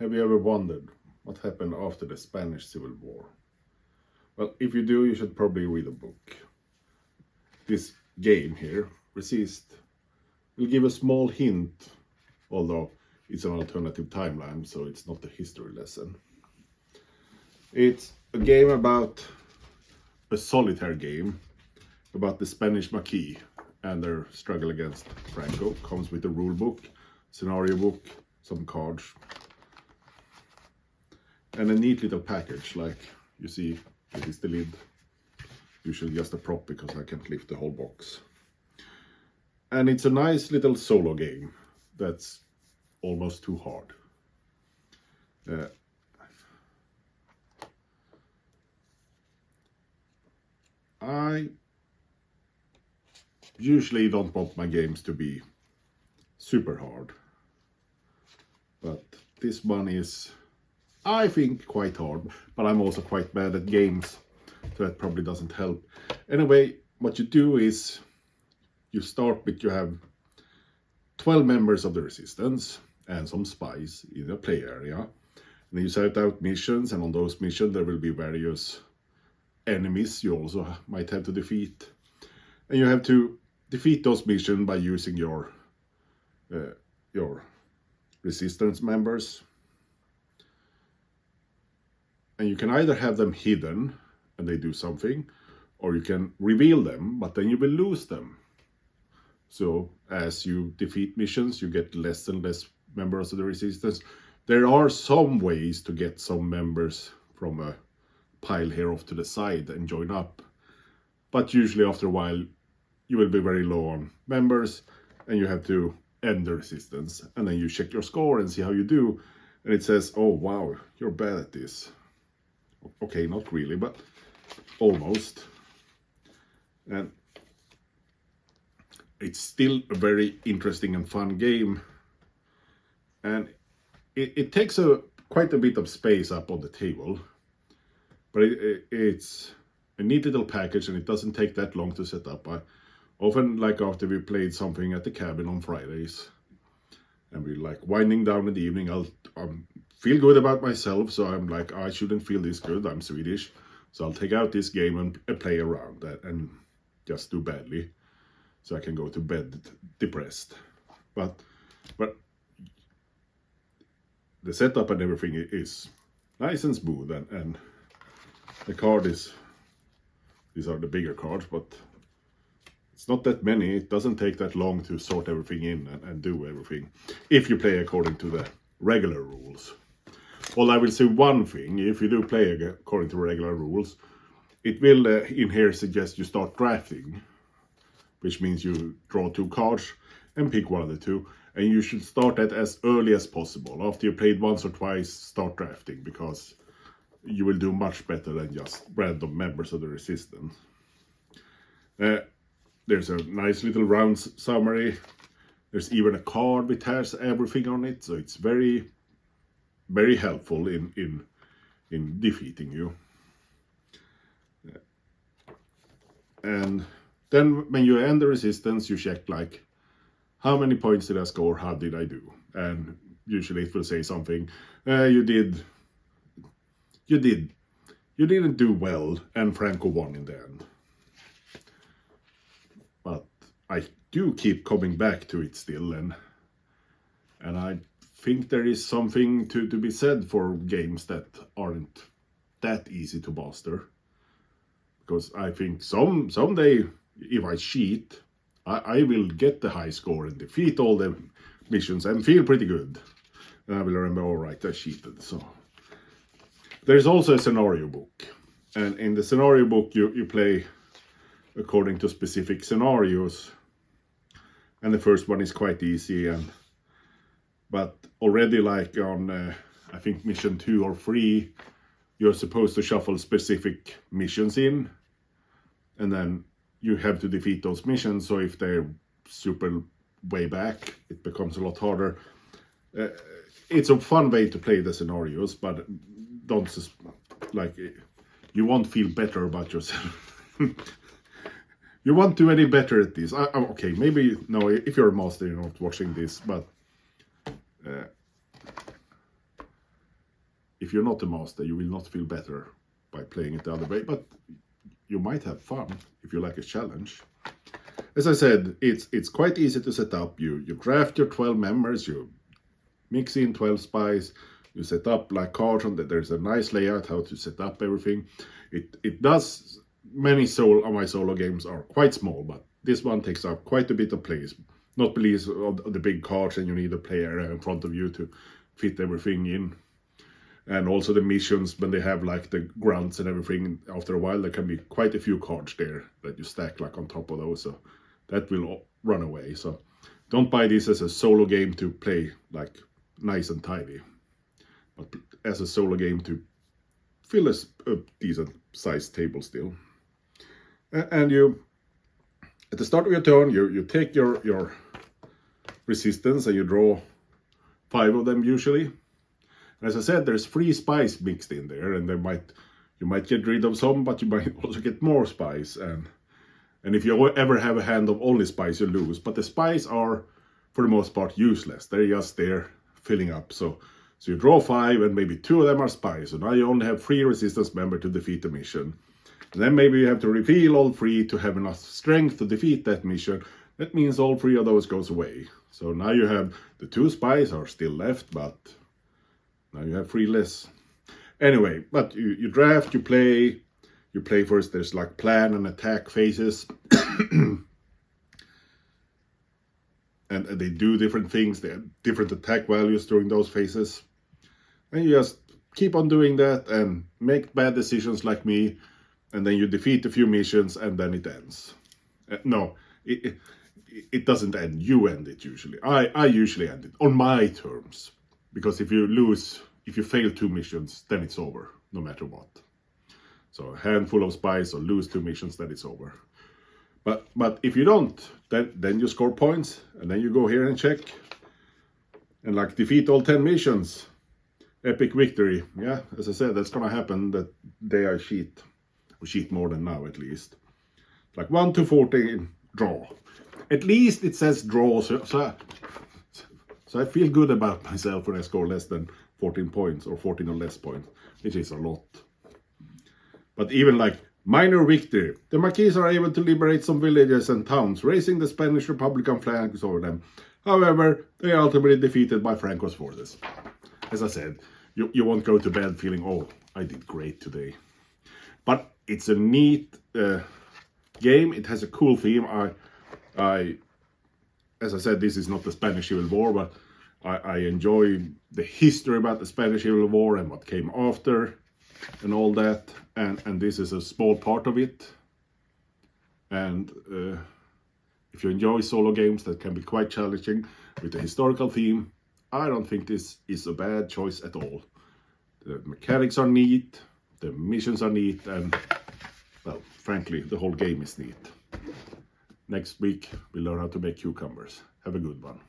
Have you ever wondered what happened after the Spanish Civil War? Well, if you do, you should probably read a book. This game here, Resist, will give a small hint, although it's an alternative timeline, so it's not a history lesson. It's a game about a solitaire game about the Spanish Maquis and their struggle against Franco. Comes with a rule book, scenario book, some cards, and a neat little package. Like you see, this is the lid. Usually just a prop because I can't lift the whole box. And it's a nice little solo game that's almost too hard. I usually don't want my games to be super hard, but this one is, I think, quite hard, but I'm also quite bad at games, so that probably doesn't help. Anyway, what you do is you start with, you have 12 members of the resistance and some spies in the play area, and then you set out missions, and on those missions there will be various enemies you also might have to defeat, and you have to defeat those missions by using your resistance members. And you can either have them hidden and they do something, or you can reveal them, but then you will lose them. So as you defeat missions, you get less and less members of the resistance. There are some ways to get some members from a pile here off to the side and join up, but usually after a while you will be very low on members and you have to end the resistance, and then you check your score and see how you do, and it says, oh wow, you're bad at this. Okay, not really, but almost. And it's still a very interesting and fun game, and it takes quite a bit of space up on the table, but it's a neat little package, and it doesn't take that long to set up. I often, like after we played something at the cabin on Fridays, and we're like winding down in the evening, I'll feel good about myself, so I'm like, I shouldn't feel this good, I'm Swedish, so I'll take out this game and play around that and just do badly, so I can go to bed depressed. But the setup and everything is nice and smooth, and the card is, these are the bigger cards, but it's not that many. It doesn't take that long to sort everything in and do everything, if you play according to the regular rules. Well, I will say one thing: if you do play according to regular rules, it will in here suggest you start drafting, which means you draw 2 cards and pick one of the 2, and you should start that as early as possible. After you played once or twice, start drafting, because you will do much better than just random members of the resistance. There's a nice little round summary. There's even a card which has everything on it, so it's very, very helpful in defeating you. And then when you end the resistance, you check like, how many points did I score? How did I do? And usually it will say something. You didn't do well, and Franco won in the end. But I do keep coming back to it still, and I think there is something to be said for games that aren't that easy to master. Because I think someday, if I cheat, I will get the high score and defeat all the missions and feel pretty good. And I will remember, all right, I cheated. So there's also a scenario book, and in the scenario book you play according to specific scenarios, and the first one is quite easy, but already like on I think mission 2 or 3, you're supposed to shuffle specific missions in, and then you have to defeat those missions. So if they're super way back, it becomes a lot harder. It's a fun way to play the scenarios, but don't just, like, you won't feel better about yourself. You won't do any better at this. Okay, maybe, no, if you're a master, you're not watching this, but if you're not a master, you will not feel better by playing it the other way, but you might have fun if you like a challenge. As I said, it's quite easy to set up. You draft your 12 members, you mix in 12 spies, you set up like cards on that. There's a nice layout how to set up everything. It does, many of my solo games are quite small, but this one takes up quite a bit of place. Not least of the big cards, and you need a player in front of you to fit everything in. And also the missions, when they have like the grunts and everything, after a while there can be quite a few cards there that you stack like on top of those, so that will run away. So don't buy this as a solo game to play like nice and tidy, but as a solo game to fill a decent sized table still. And you, at the start of your turn, you take your resistance and you draw 5 of them usually. As I said, there's 3 spies mixed in there, and you might get rid of some, but you might also get more spies. And if you ever have a hand of only spies, you lose. But the spies are, for the most part, useless. They're just there filling up. So you draw 5, and maybe 2 of them are spies. So now you only have 3 resistance members to defeat the mission. And then maybe you have to reveal all 3 to have enough strength to defeat that mission. That means all 3 of those goes away. So now you have the 2 spies are still left, but now you have 3 less. Anyway, but you draft, you play first. There's like plan and attack phases. and they do different things. They have different attack values during those phases. And you just keep on doing that and make bad decisions like me. And then you defeat a few missions and then it ends. No, it doesn't end. You end it usually. I usually end it on my terms. Because if you fail 2 missions, then it's over, no matter what. So a handful of spies or lose 2 missions, then it's over. But if you don't, then you score points, and then you go here and check. And like defeat all 10 missions. Epic victory. Yeah, as I said, that's gonna happen the day I cheat. Or cheat more than now, at least. Like 1 to 14, draw. At least it says draw, so I feel good about myself when I score less than 14 points or 14 or less points, which is a lot. But even like minor victory, the Maquis are able to liberate some villages and towns, raising the Spanish Republican flags over them. However, they are ultimately defeated by Franco's forces. As I said, you won't go to bed feeling, oh, I did great today. But it's a neat game. It has a cool theme. As I said, this is not the Spanish Civil War, but I enjoy the history about the Spanish Civil War and what came after and all that. And this is a small part of it. And if you enjoy solo games that can be quite challenging with a historical theme, I don't think this is a bad choice at all. The mechanics are neat, the missions are neat, and, well, frankly, the whole game is neat. Next week, we learn how to make cucumbers. Have a good one.